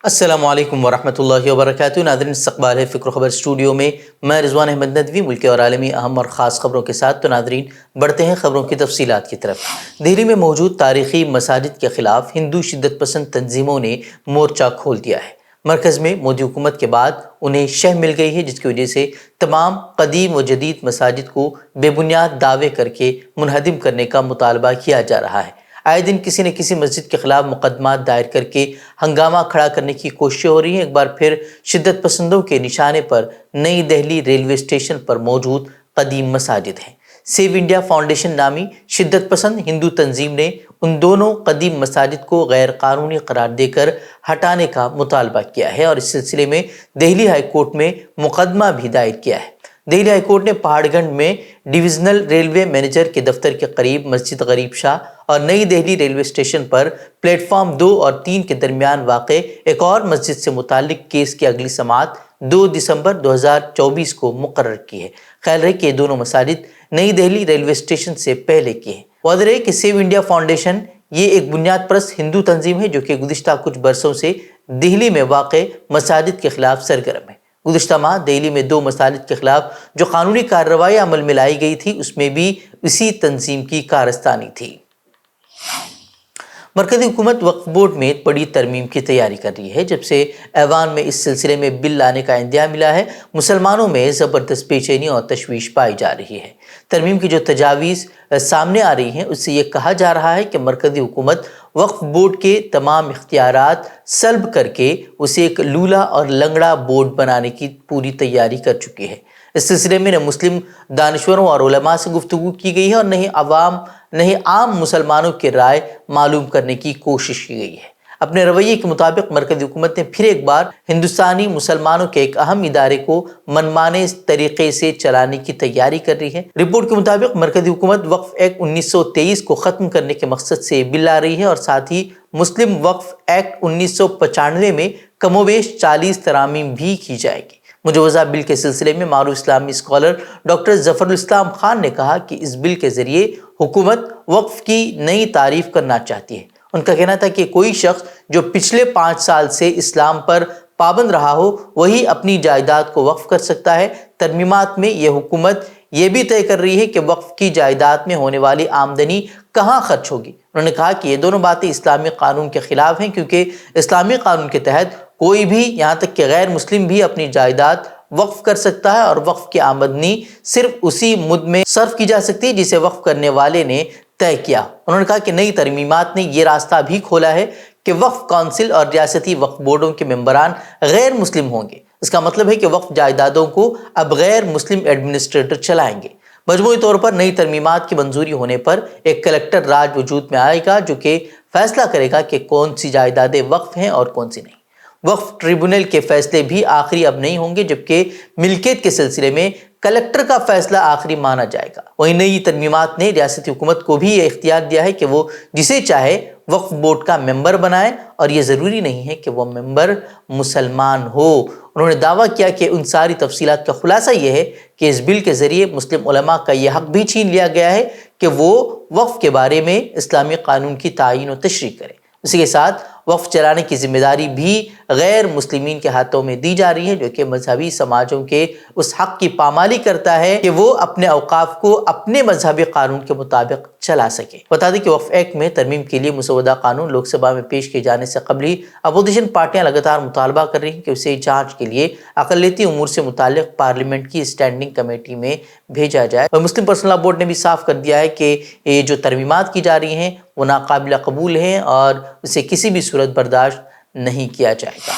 السلام علیکم ورحمۃ اللہ وبرکاتہ۔ ناظرین، استقبال ہے فکر و خبر اسٹوڈیو میں۔ میں رضوان احمد ندوی ملکی اور عالمی اہم اور خاص خبروں کے ساتھ۔ تو ناظرین، بڑھتے ہیں خبروں کی تفصیلات کی طرف۔ دہلی میں موجود تاریخی مساجد کے خلاف ہندو شدت پسند تنظیموں نے مورچہ کھول دیا ہے۔ مرکز میں مودی حکومت کے بعد انہیں شہ مل گئی ہے، جس کی وجہ سے تمام قدیم و جدید مساجد کو بے بنیاد دعوے کر کے منہدم کرنے کا مطالبہ کیا جا رہا ہے۔ آئے دن کسی نہ کسی مسجد کے خلاف مقدمات دائر کر کے ہنگامہ کھڑا کرنے کی کوششیں ہو رہی ہیں۔ ایک بار پھر شدت پسندوں کے نشانے پر نئی دہلی ریلوے اسٹیشن پر موجود قدیم مساجد ہیں۔ سیو انڈیا فاؤنڈیشن نامی شدت پسند ہندو تنظیم نے ان دونوں قدیم مساجد کو غیر قانونی قرار دے کر ہٹانے کا مطالبہ کیا ہے، اور اس سلسلے میں دہلی ہائی کورٹ میں مقدمہ بھی دائر کیا ہے۔ دہلی ہائی کورٹ نے پہاڑ گنج میں ڈویژنل ریلوے مینیجر کے دفتر کے قریب مسجد غریب شاہ اور نئی دہلی ریلوے اسٹیشن پر پلیٹ فارم 2 اور 3 کے درمیان واقع ایک اور مسجد سے متعلق کیس کی اگلی سماعت 2 دسمبر 2024 کو مقرر کی ہے۔ خیال رہے کہ یہ دونوں مساجد نئی دہلی ریلوے اسٹیشن سے پہلے کی ہیں۔ واضح رہے کہ سیو انڈیا فاؤنڈیشن یہ ایک بنیاد پرست ہندو تنظیم ہے جو کہ گزشتہ کچھ برسوں سے دہلی میں واقع مساجد کے خلاف سرگرم ہے۔ گزشتہ ماہ دہلی میں 2 مساجد کے خلاف جو قانونی کارروائی عمل میں لائی گئی تھی، اس میں بھی اسی تنظیم کی کارستانی تھی۔ مرکزی حکومت وقف بورڈ میں بڑی ترمیم کی تیاری کر رہی ہے۔ جب سے ایوان میں اس سلسلے میں بل لانے کا اندیا ملا ہے، مسلمانوں میں زبردست بے چینی اور تشویش پائی جا رہی ہے۔ ترمیم کی جو تجاویز سامنے آ رہی ہیں، اس سے یہ کہا جا رہا ہے کہ مرکزی حکومت وقف بورڈ کے تمام اختیارات سلب کر کے اسے ایک لولا اور لنگڑا بورڈ بنانے کی پوری تیاری کر چکی ہے۔ اس سلسلے میں نہ مسلم دانشوروں اور علماء سے گفتگو کی گئی ہے اور نہ ہی عام مسلمانوں کی رائے معلوم کرنے کی کوشش کی گئی ہے۔ اپنے رویے کے مطابق مرکزی حکومت نے پھر ایک بار ہندوستانی مسلمانوں کے ایک اہم ادارے کو منمانے طریقے سے چلانے کی تیاری کر رہی ہے۔ رپورٹ کے مطابق مرکزی حکومت وقف ایکٹ 1923 کو ختم کرنے کے مقصد سے بل لا رہی ہے، اور ساتھ ہی مسلم وقف ایکٹ 1995 میں کم و بیش 40 ترامیم بھی کی جائے گی۔ مجوزہ بل کے سلسلے میں معروف اسلامی اسکالر ڈاکٹر ظفر الاسلام خان نے کہا کہ اس بل کے ذریعے حکومت وقف کی نئی تعریف کرنا چاہتی ہے۔ ان کا کہنا تھا کہ کوئی شخص جو پچھلے 5 سال سے اسلام پر پابند رہا ہو وہی اپنی جائیداد کو وقف کر سکتا ہے۔ ترمیمات میں یہ حکومت یہ بھی طے کر رہی ہے کہ وقف کی جائیداد میں ہونے والی آمدنی کہاں خرچ ہوگی۔ انہوں نے کہا کہ یہ دونوں باتیں اسلامی قانون کے خلاف ہیں، کیونکہ اسلامی قانون کے تحت کوئی بھی، یہاں تک کہ غیر مسلم بھی، اپنی جائیداد وقف کر سکتا ہے، اور وقف کی آمدنی صرف اسی مد میں صرف کی جا سکتی ہے جسے وقف کرنے والے نے طے کیا۔ انہوں نے کہا کہ نئی ترمیمات نے یہ راستہ بھی کھولا ہے کہ وقف کونسل اور ریاستی وقف بورڈوں کے ممبران غیر مسلم ہوں گے۔ اس کا مطلب ہے کہ وقف جائیدادوں کو اب غیر مسلم ایڈمنسٹریٹر چلائیں گے۔ مجموعی طور پر نئی ترمیمات کی منظوری ہونے پر ایک کلکٹر راج وجود میں آئے گا جو کہ فیصلہ کرے گا کہ کون سی جائیدادیں وقف ہیں اور کون سی نہیں۔ وقف ٹریبونل کے فیصلے بھی آخری اب نہیں ہوں گے، جبکہ ملکیت کے سلسلے میں کلکٹر کا فیصلہ آخری مانا جائے گا۔ وہیں نئی ترمیمات نے ریاستی حکومت کو بھی یہ اختیار دیا ہے کہ وہ جسے چاہے وقف بورڈ کا ممبر بنائے، اور یہ ضروری نہیں ہے کہ وہ ممبر مسلمان ہو۔ انہوں نے دعویٰ کیا کہ ان ساری تفصیلات کا خلاصہ یہ ہے کہ اس بل کے ذریعے مسلم علماء کا یہ حق بھی چھین لیا گیا ہے کہ وہ وقف کے بارے میں اسلامی قانون کی تعیین و تشریح کریں۔ اسی کے ساتھ وقف چلانے کی ذمہ داری بھی غیر مسلمین کے ہاتھوں میں دی جا رہی ہے، جو کہ مذہبی سماجوں کے اس حق کی پامالی کرتا ہے کہ وہ اپنے اوقاف کو اپنے مذہبی قانون کے مطابق چلا سکے۔ بتا دیں کہ وقف ایکٹ میں ترمیم کے لیے مسودہ قانون لوک سبھا میں پیش کیے جانے سے قبل ہی اپوزیشن پارٹیاں لگاتار مطالبہ کر رہی ہیں کہ اسے جانچ کے لیے اقلیتی امور سے متعلق پارلیمنٹ کی اسٹینڈنگ کمیٹی میں بھیجا جائے۔ اور مسلم پرسنل لا بورڈ نے بھی صاف کر دیا ہے کہ یہ جو ترمیمات کی جا رہی ہیں وہ ناقابل قبول ہیں اور اسے کسی بھی صورت برداشت نہیں کیا جائے گا۔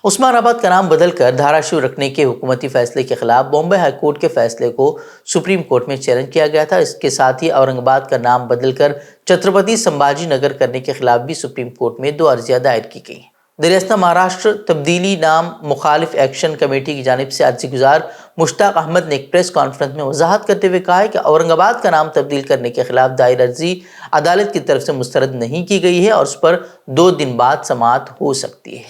عثمان آباد کا نام بدل کر دھاراشیو رکھنے کے حکومتی فیصلے کے خلاف بامبے ہائی کورٹ کے فیصلے کو سپریم کورٹ میں چیلنج کیا گیا تھا۔ اس کے ساتھ ہی اورنگ آباد کا نام بدل کر چھترپتی سمبھاجی نگر کرنے کے خلاف بھی سپریم کورٹ میں 2 عرضیاں دائر کی گئی ہیں۔ ریاستہ مہاراشٹر تبدیلی نام مخالف ایکشن کمیٹی کی جانب سے عرضی گزار مشتاق احمد نے ایک پریس کانفرنس میں وضاحت کرتے ہوئے کہا ہے کہ اورنگ آباد کا نام تبدیل کرنے کے خلاف دائر عرضی عدالت کی طرف سے مسترد نہیں کی گئی ہے اور اس پر 2 دن بعد سماعت ہو سکتی ہے۔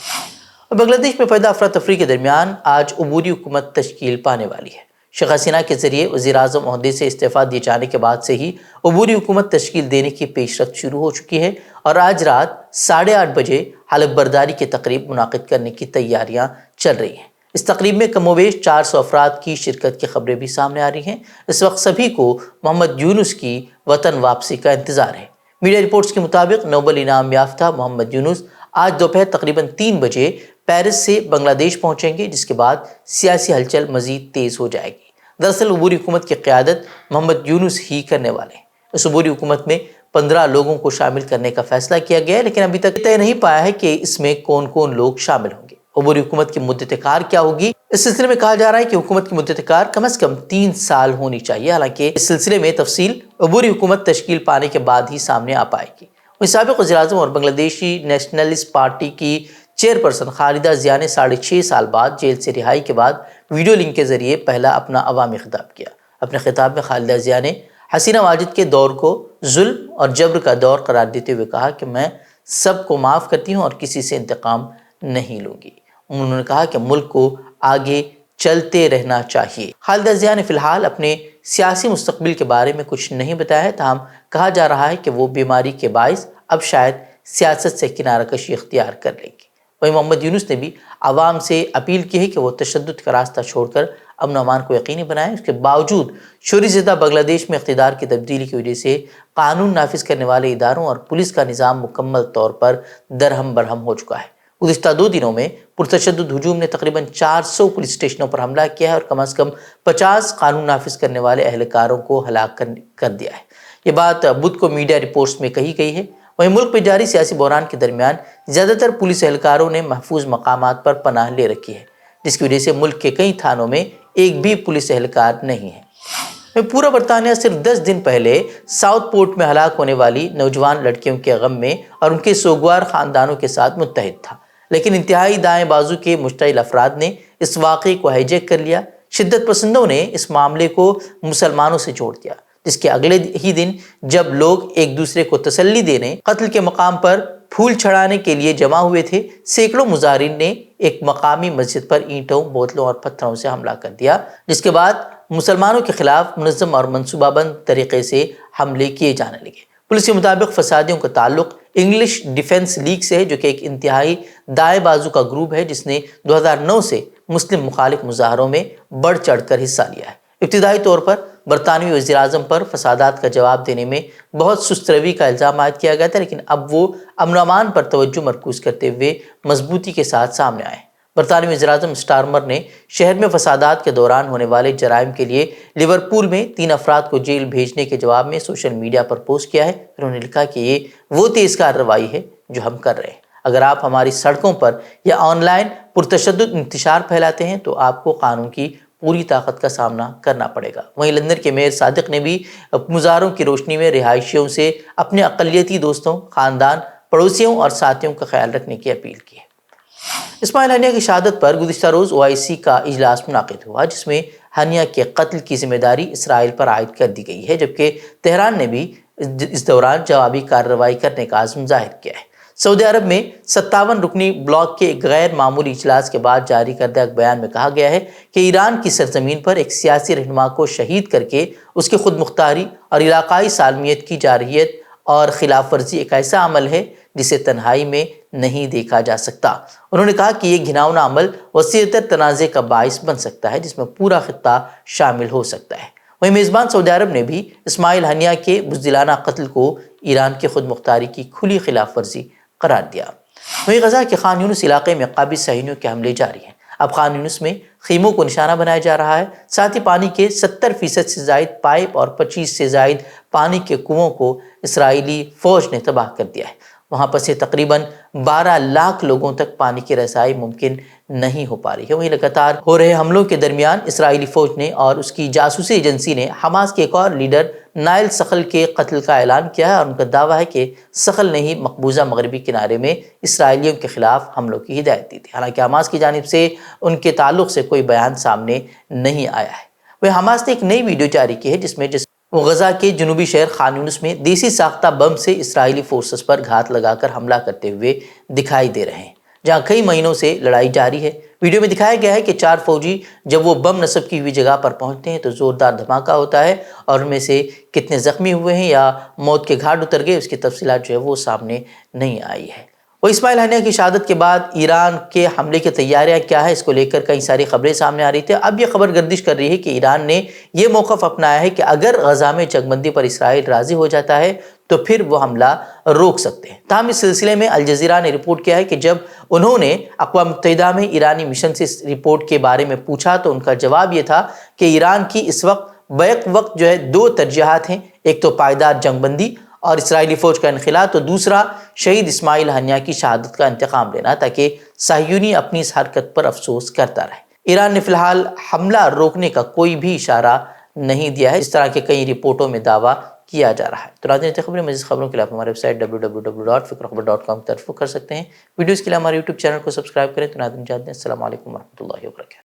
اور بنگلہ دیش میں پیدا افراتفری کے درمیان آج عبوری حکومت تشکیل پانے والی ہے۔ شیخ حسینہ کے ذریعے وزیر اعظم عہدے سے استعفیٰ دیے جانے کے بعد سے ہی عبوری حکومت تشکیل دینے کی پیش رفت شروع ہو چکی ہے اور آج رات 8:30 بجے حلف برداری کی تقریب منعقد کرنے کی تیاریاں چل رہی ہیں۔ اس تقریب میں کم و بیش 400 افراد کی شرکت کی خبریں بھی سامنے آ رہی ہیں۔ اس وقت سبھی کو محمد یونس کی وطن واپسی کا انتظار ہے۔ میڈیا رپورٹس کے مطابق نوبل انعام یافتہ محمد یونس آج دوپہر تقریباً 3 بجے پیرس سے بنگلہ دیش پہنچیں گے، جس کے بعد سیاسی ہلچل مزید تیز ہو جائے گی۔ دراصل عبوری حکومت کی قیادت محمد یونس ہی کرنے والے ہیں۔ اس عبوری حکومت میں 15 لوگوں کو شامل کرنے کا فیصلہ کیا گیا ہے، لیکن ابھی تک طے نہیں پایا ہے کہ اس میں کون کون لوگ شامل ہوں گے۔ عبوری حکومت کی مدت کار کیا ہوگی؟ اس سلسلے میں کہا جا رہا ہے کہ حکومت کی مدت کار کم از کم 3 سال ہونی چاہیے، حالانکہ اس سلسلے میں تفصیل عبوری حکومت تشکیل پانے کے بعد ہی سامنے آ پائے گی۔ سابق وزیر اعظم اور بنگلہ دیشی نیشنلسٹ پارٹی کی چیئرپرسن خالدہ ضیاء نے 6.5 سال بعد جیل سے رہائی کے بعد ویڈیو لنک کے ذریعے پہلا اپنا عوامی خطاب کیا۔ اپنے خطاب میں خالدہ ضیاء نے حسینہ واجد کے دور کو ظلم اور جبر کا دور قرار دیتے ہوئے کہا کہ میں سب کو معاف کرتی ہوں اور کسی سے انتقام نہیں لوں گی۔ انہوں نے کہا کہ ملک کو آگے چلتے رہنا چاہیے۔ خالدہ ضیاء نے فی الحال اپنے سیاسی مستقبل کے بارے میں کچھ نہیں بتایا ہے، تاہم کہا جا رہا ہے کہ وہ بیماری کے باعث اب شاید سیاست سے کنارہ کشی اختیار کر لیں گی۔ وہیں محمد یونس نے بھی عوام سے اپیل کی ہے کہ وہ تشدد کا راستہ چھوڑ کر امن و امان کو یقینی بنائیں۔ اس کے باوجود شوری زدہ بنگلہ دیش میں اقتدار کی تبدیلی کی وجہ سے قانون نافذ کرنے والے اداروں اور پولیس کا نظام مکمل طور پر درہم برہم ہو چکا ہے۔ گزشتہ 2 دنوں میں پرتشدد ہجوم نے تقریباً 400 پولیس اسٹیشنوں پر حملہ کیا ہے اور کم از کم 50 قانون نافذ کرنے والے اہلکاروں کو ہلاک کر دیا ہے۔ یہ بات بدھ کو میڈیا رپورٹس میں کہی گئی ہے۔ وہیں ملک میں جاری سیاسی بحران کے درمیان زیادہ تر پولیس اہلکاروں نے محفوظ مقامات پر پناہ لے رکھی ہے، جس کی وجہ سے ملک کے کئی تھانوں میں ایک بھی پولیس اہلکار نہیں ہے۔ پورا برطانیہ صرف 10 دن پہلے ساؤتھ پورٹ میں ہلاک ہونے والی نوجوان لڑکیوں کے غم میں اور ان کے سوگوار خاندانوں کے ساتھ متحد تھا، لیکن انتہائی دائیں بازو کے مشتعل افراد نے اس واقعے کو ہائی جیک کر لیا۔ شدت پسندوں نے اس معاملے کو مسلمانوں سے جوڑ دیا، جس کے اگلے ہی دن جب لوگ ایک دوسرے کو تسلی دینے قتل کے مقام پر پھول چڑھانے کے لیے جمع ہوئے تھے، سینکڑوں مظاہرین نے ایک مقامی مسجد پر اینٹوں، بوتلوں اور پتھروں سے حملہ کر دیا، جس کے بعد مسلمانوں کے خلاف منظم اور منصوبہ بند طریقے سے حملے کیے جانے لگے۔ پولیس کے مطابق فسادیوں کا تعلق انگلش ڈیفنس لیگ سے ہے، جو کہ ایک انتہائی دائیں بازو کا گروپ ہے جس نے 2009 سے مسلم مخالف مظاہروں میں بڑھ چڑھ کر حصہ لیا ہے۔ ابتدائی طور پر برطانوی وزیر اعظم پر فسادات کا جواب دینے میں بہت سست روی کا الزام عائد کیا گیا تھا، لیکن اب وہ امن و امان پر توجہ مرکوز کرتے ہوئے مضبوطی کے ساتھ سامنے آئے۔ برطانوی وزیر اعظم سٹارمر نے شہر میں فسادات کے دوران ہونے والے جرائم کے لیے لیورپول میں 3 افراد کو جیل بھیجنے کے جواب میں سوشل میڈیا پر پوسٹ کیا ہے۔ انہوں نے لکھا کہ یہ وہ تیز کارروائی ہے جو ہم کر رہے ہیں۔ اگر آپ ہماری سڑکوں پر یا آن لائن پرتشدد انتشار پھیلاتے ہیں تو آپ کو قانون کی پوری طاقت کا سامنا کرنا پڑے گا۔ وہیں لندن کے میئر صادق نے بھی مظاہروں کی روشنی میں رہائشیوں سے اپنے اقلیتی دوستوں، خاندان، پڑوسیوں اور ساتھیوں کا خیال رکھنے کی اپیل کی ہے۔ اسماعیل ہنیہ کی شہادت پر گزشتہ روز OIC کا اجلاس منعقد ہوا، جس میں ہنیہ کے قتل کی ذمہ داری اسرائیل پر عائد کر دی گئی ہے، جبکہ تہران نے بھی اس دوران جوابی کارروائی کرنے کا عزم ظاہر کیا ہے۔ سعودی عرب میں 57 رکنی بلاک کے ایک غیر معمولی اجلاس کے بعد جاری کردہ ایک بیان میں کہا گیا ہے کہ ایران کی سرزمین پر ایک سیاسی رہنما کو شہید کر کے اس کی خود مختاری اور علاقائی سالمیت کی جارحیت اور خلاف ورزی ایک ایسا عمل ہے جسے تنہائی میں نہیں دیکھا جا سکتا۔ انہوں نے کہا کہ یہ گھناؤنا عمل وسیع تر تنازع کا باعث بن سکتا ہے، جس میں پورا خطہ شامل ہو سکتا ہے۔ وہیں میزبان سعودی عرب نے بھی اسماعیل ہنیہ کے بزدلانہ قتل کو ایران کی خود مختاری کی کھلی خلاف ورزی قرار دیا۔ وہیں غزہ کے خان یونس علاقے میں قابض صہیونیوں کے حملے جاری ہیں۔ اب خان یونس میں خیموں کو نشانہ بنایا جا رہا ہے، ساتھ ہی پانی کے 70% سے زائد پائپ اور 25 سے زائد پانی کے کنووں کو اسرائیلی فوج نے تباہ کر دیا ہے۔ وہاں پر سے تقریباً 12 لاکھ لوگوں تک پانی کی رسائی ممکن نہیں ہو پا رہی ہے۔ وہیں لگاتار ہو رہے حملوں کے درمیان اسرائیلی فوج نے اور اس کی جاسوسی ایجنسی نے حماس کے ایک اور لیڈر نائل سخل کے قتل کا اعلان کیا ہے، اور ان کا دعویٰ ہے کہ سخل نے ہی مقبوضہ مغربی کنارے میں اسرائیلیوں کے خلاف حملوں کی ہدایت دی تھی۔ حالانکہ حماس کی جانب سے ان کے تعلق سے کوئی بیان سامنے نہیں آیا ہے۔ وہ حماس نے ایک نئی ویڈیو جاری کی ہے جس میں وہ غزہ کے جنوبی شہر خان یونس میں دیسی ساختہ بم سے اسرائیلی فورسز پر گھات لگا کر حملہ کرتے ہوئے دکھائی دے رہے ہیں، جہاں کئی مہینوں سے لڑائی جاری ہے۔ ویڈیو میں دکھایا گیا ہے کہ 4 فوجی جب وہ بم نصب کی ہوئی جگہ پر پہنچتے ہیں تو زوردار دھماکہ ہوتا ہے اور ان میں سے کتنے زخمی ہوئے ہیں یا موت کے گھاٹ اتر گئے اس کی تفصیلات جو ہے وہ سامنے نہیں آئی ہے۔ وہ اسماعیل ہنیہ کی شہادت کے بعد ایران کے حملے کی تیاریاں کیا ہے اس کو لے کر کئی ساری خبریں سامنے آ رہی تھیں۔ اب یہ خبر گردش کر رہی ہے کہ ایران نے یہ موقف اپنایا ہے کہ اگر غزہ میں جنگ بندی پر اسرائیل راضی ہو جاتا ہے تو پھر وہ حملہ روک سکتے ہیں۔ تاہم اس سلسلے میں الجزیرہ نے رپورٹ کیا ہے کہ جب انہوں نے اقوام متحدہ میں ایرانی مشن سے اس رپورٹ کے بارے میں پوچھا تو ان کا جواب یہ تھا کہ ایران کی اس وقت بیک وقت جو ہے 2 ترجیحات ہیں، ایک تو پائیدار جنگ بندی اور اسرائیلی فوج کا انخلاء، تو دوسرا شہید اسماعیل ہنیہ کی شہادت کا انتقام لینا تاکہ صہیونی اپنی اس حرکت پر افسوس کرتا رہے۔ ایران نے فی الحال حملہ روکنے کا کوئی بھی اشارہ نہیں دیا ہے، اس طرح کے کئی رپورٹوں میں دعویٰ کیا جا رہا ہے۔ تو ناظرین خبریں مزید خبروں کے لیے آپ ہمارے ویب سائٹ www.fikrokhabar.com کی طرف رخ کر سکتے ہیں۔ ویڈیوز کے لیے ہمارے یوٹیوب چینل کو سبسکرائب کریں۔ تو ناظرین جانتے ہیں، السلام علیکم ورحمۃ اللہ وبرکاتہ۔